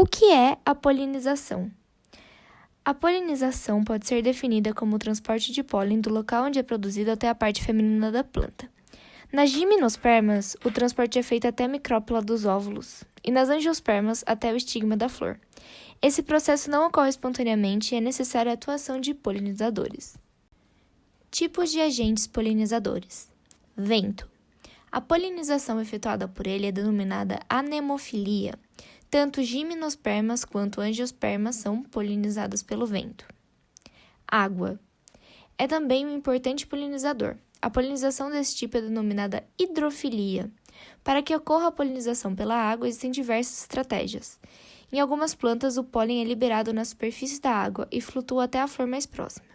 O que é a polinização? A polinização pode ser definida como o transporte de pólen do local onde é produzido até a parte feminina da planta. Nas gimnospermas, o transporte é feito até a micrópila dos óvulos, e nas angiospermas, até o estigma da flor. Esse processo não ocorre espontaneamente e é necessária a atuação de polinizadores. Tipos de agentes polinizadores. Vento. A polinização efetuada por ele é denominada anemofilia. Tanto gimnospermas quanto angiospermas são polinizadas pelo vento. Água. É também um importante polinizador. A polinização desse tipo é denominada hidrofilia. Para que ocorra a polinização pela água, existem diversas estratégias. Em algumas plantas, o pólen é liberado na superfície da água e flutua até a flor mais próxima.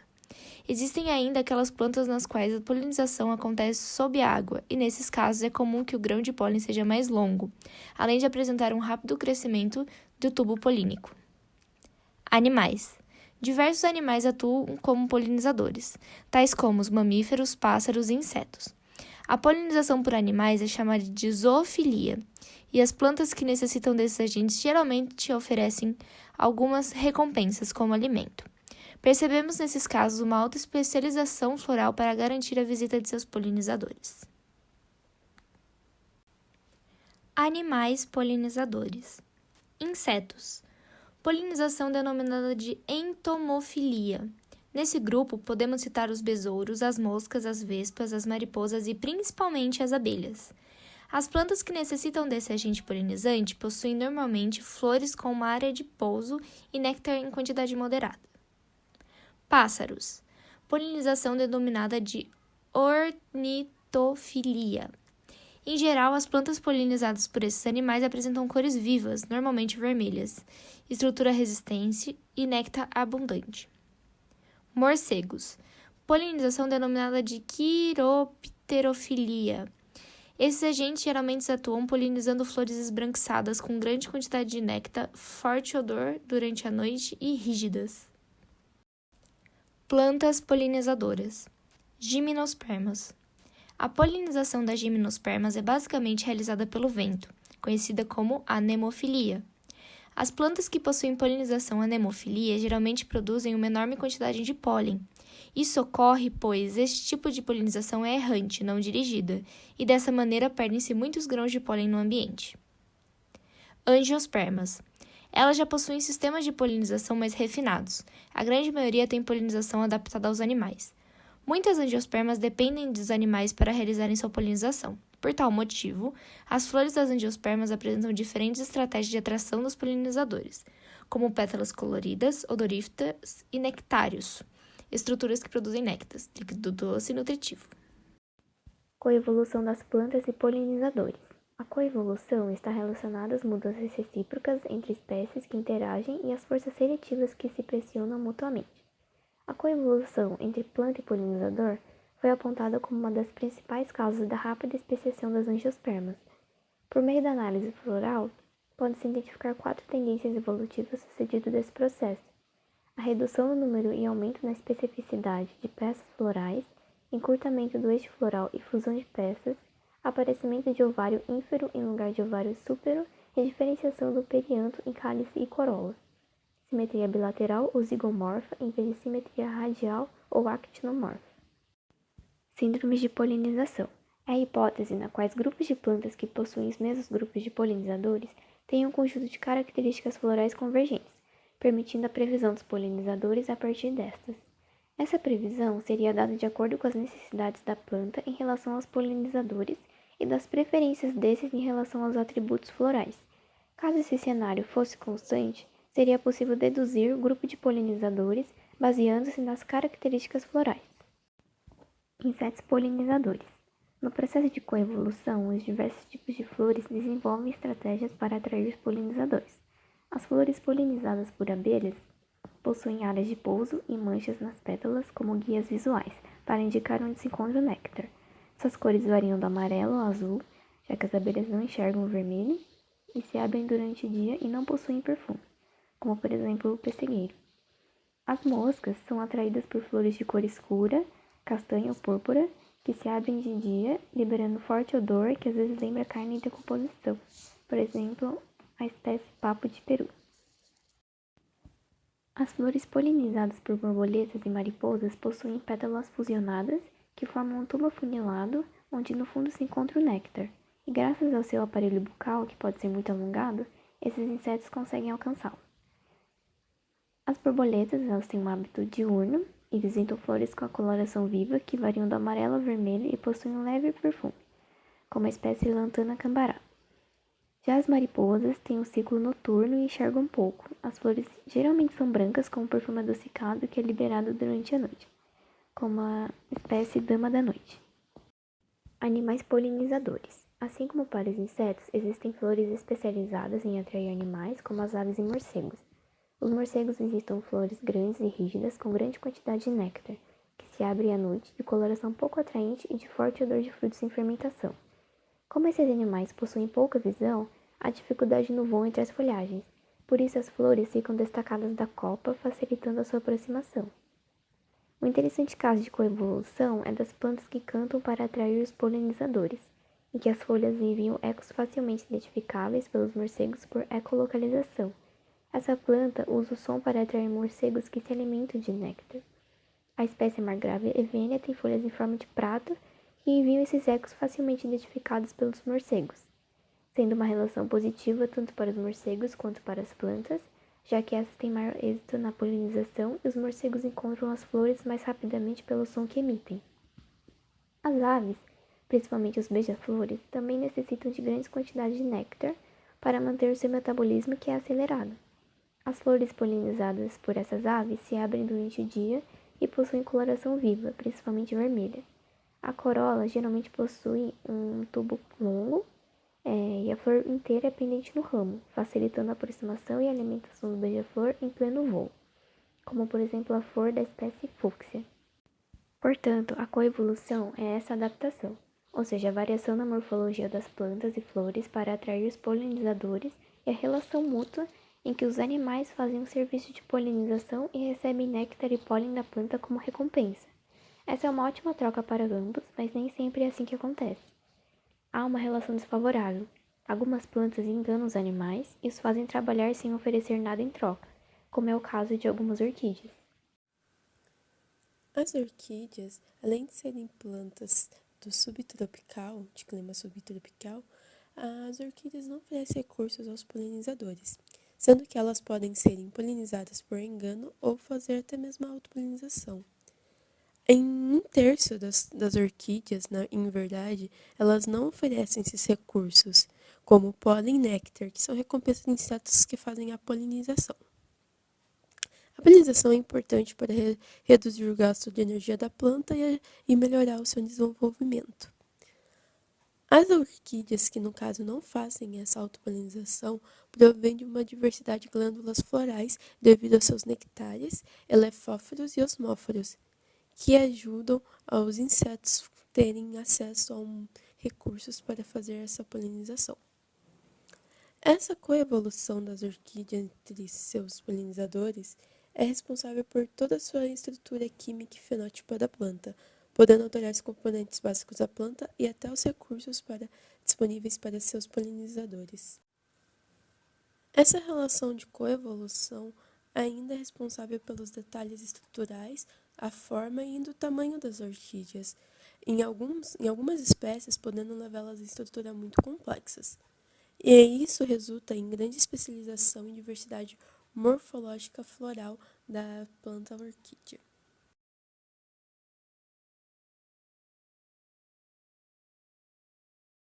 Existem ainda aquelas plantas nas quais a polinização acontece sob a água, e nesses casos é comum que o grão de pólen seja mais longo, além de apresentar um rápido crescimento do tubo polínico. Animais. Diversos animais atuam como polinizadores, tais como os mamíferos, pássaros e insetos. A polinização por animais é chamada de zoofilia, e as plantas que necessitam desses agentes geralmente oferecem algumas recompensas como alimento. Percebemos nesses casos uma alta especialização floral para garantir a visita de seus polinizadores. Animais polinizadores. Insetos. Polinização denominada de entomofilia. Nesse grupo, podemos citar os besouros, as moscas, as vespas, as mariposas e principalmente as abelhas. As plantas que necessitam desse agente polinizante possuem normalmente flores com uma área de pouso e néctar em quantidade moderada. Pássaros. Polinização denominada de ornitofilia. Em geral, as plantas polinizadas por esses animais apresentam cores vivas, normalmente vermelhas, estrutura resistente e néctar abundante. Morcegos. Polinização denominada de quiropterofilia. Esses agentes geralmente atuam polinizando flores esbranquiçadas com grande quantidade de néctar, forte odor durante a noite e rígidas. Plantas polinizadoras. Gimnospermas. A polinização das gimnospermas é basicamente realizada pelo vento, conhecida como anemofilia. As plantas que possuem polinização anemofilia geralmente produzem uma enorme quantidade de pólen. Isso ocorre pois este tipo de polinização é errante, não dirigida, e dessa maneira perdem-se muitos grãos de pólen no ambiente. Angiospermas. Elas já possuem sistemas de polinização mais refinados. A grande maioria tem polinização adaptada aos animais. Muitas angiospermas dependem dos animais para realizarem sua polinização. Por tal motivo, as flores das angiospermas apresentam diferentes estratégias de atração dos polinizadores, como pétalas coloridas, odoríferas e nectários, estruturas que produzem néctar, líquido doce e nutritivo. Coevolução das plantas e polinizadores. A coevolução está relacionada às mudanças recíprocas entre espécies que interagem e às forças seletivas que se pressionam mutuamente. A coevolução entre planta e polinizador foi apontada como uma das principais causas da rápida especiação das angiospermas. Por meio da análise floral, pode-se identificar 4 tendências evolutivas sucedidas desse processo: a redução no número e aumento na especificidade de peças florais, encurtamento do eixo floral e fusão de peças, aparecimento de ovário ínfero em lugar de ovário súpero e diferenciação do perianto em cálice e corola. Simetria bilateral ou zigomorfa em vez de simetria radial ou actinomorfa. Síndromes de polinização. É a hipótese na qual grupos de plantas que possuem os mesmos grupos de polinizadores têm um conjunto de características florais convergentes, permitindo a previsão dos polinizadores a partir destas. Essa previsão seria dada de acordo com as necessidades da planta em relação aos polinizadores e das preferências desses em relação aos atributos florais. Caso esse cenário fosse constante, seria possível deduzir o grupo de polinizadores baseando-se nas características florais. Insetos polinizadores. No processo de coevolução, os diversos tipos de flores desenvolvem estratégias para atrair os polinizadores. As flores polinizadas por abelhas possuem áreas de pouso e manchas nas pétalas como guias visuais, para indicar onde se encontra o néctar. Suas cores variam do amarelo ao azul, já que as abelhas não enxergam o vermelho e se abrem durante o dia e não possuem perfume, como por exemplo o pessegueiro. As moscas são atraídas por flores de cor escura, castanha ou púrpura, que se abrem de dia, liberando forte odor que às vezes lembra carne em decomposição, por exemplo, a espécie papo de peru. As flores polinizadas por borboletas e mariposas possuem pétalas fusionadas que formam um tubo afunilado, onde no fundo se encontra o néctar, e graças ao seu aparelho bucal, que pode ser muito alongado, esses insetos conseguem alcançá-lo. As borboletas elas têm um hábito diurno e visitam flores com a coloração viva que variam do amarelo ao vermelho e possuem um leve perfume, como a espécie Lantana cambará. Já as mariposas têm um ciclo noturno e enxergam pouco. As flores geralmente são brancas com um perfume adocicado que é liberado durante a noite, como a espécie dama da noite. Animais polinizadores. Assim como para os insetos, existem flores especializadas em atrair animais, como as aves e morcegos. Os morcegos visitam flores grandes e rígidas com grande quantidade de néctar, que se abrem à noite, de coloração pouco atraente e de forte odor de frutos em fermentação. Como esses animais possuem pouca visão, há dificuldade no voo entre as folhagens, por isso as flores ficam destacadas da copa, facilitando a sua aproximação. Um interessante caso de coevolução é das plantas que cantam para atrair os polinizadores, em que as folhas enviam ecos facilmente identificáveis pelos morcegos por ecolocalização. Essa planta usa o som para atrair morcegos que se alimentam de néctar. A espécie Margravia evenia tem folhas em forma de prato que enviam esses ecos facilmente identificados pelos morcegos, sendo uma relação positiva tanto para os morcegos quanto para as plantas, já que essas têm maior êxito na polinização e os morcegos encontram as flores mais rapidamente pelo som que emitem. As aves, principalmente os beija-flores, também necessitam de grandes quantidades de néctar para manter o seu metabolismo, que é acelerado. As flores polinizadas por essas aves se abrem durante o dia e possuem coloração viva, principalmente vermelha. A corola geralmente possui um tubo longo e a flor inteira é pendente no ramo, facilitando a aproximação e a alimentação do beija-flor em pleno voo, como por exemplo a flor da espécie fúcsia. Portanto, a coevolução é essa adaptação, ou seja, a variação na morfologia das plantas e flores para atrair os polinizadores e a relação mútua em que os animais fazem um serviço de polinização e recebem néctar e pólen da planta como recompensa. Essa é uma ótima troca para ambos, mas nem sempre é assim que acontece. Há uma relação desfavorável. Algumas plantas enganam os animais e os fazem trabalhar sem oferecer nada em troca, como é o caso de algumas orquídeas. As orquídeas, além de serem plantas do subtropical, de clima subtropical, as orquídeas não oferecem recursos aos polinizadores, sendo que elas podem ser polinizadas por engano ou fazer até mesmo a autopolinização. Em um terço das orquídeas, em verdade, elas não oferecem esses recursos, como pólen e néctar, que são recompensas de insetos que fazem a polinização. A polinização é importante para reduzir o gasto de energia da planta e melhorar o seu desenvolvimento. As orquídeas, que no caso não fazem essa autopolinização, provêm de uma diversidade de glândulas florais devido aos seus nectares, elefóforos e osmóforos, que ajudam aos insetos terem acesso a recursos para fazer essa polinização. Essa coevolução das orquídeas entre seus polinizadores é responsável por toda a sua estrutura química e fenótipa da planta, podendo alterar os componentes básicos da planta e até os recursos disponíveis para seus polinizadores. Essa relação de coevolução ainda é responsável pelos detalhes estruturais, a forma e do tamanho das orquídeas, em algumas espécies podendo levá-las a estruturas muito complexas. E isso resulta em grande especialização e diversidade morfológica floral da planta orquídea.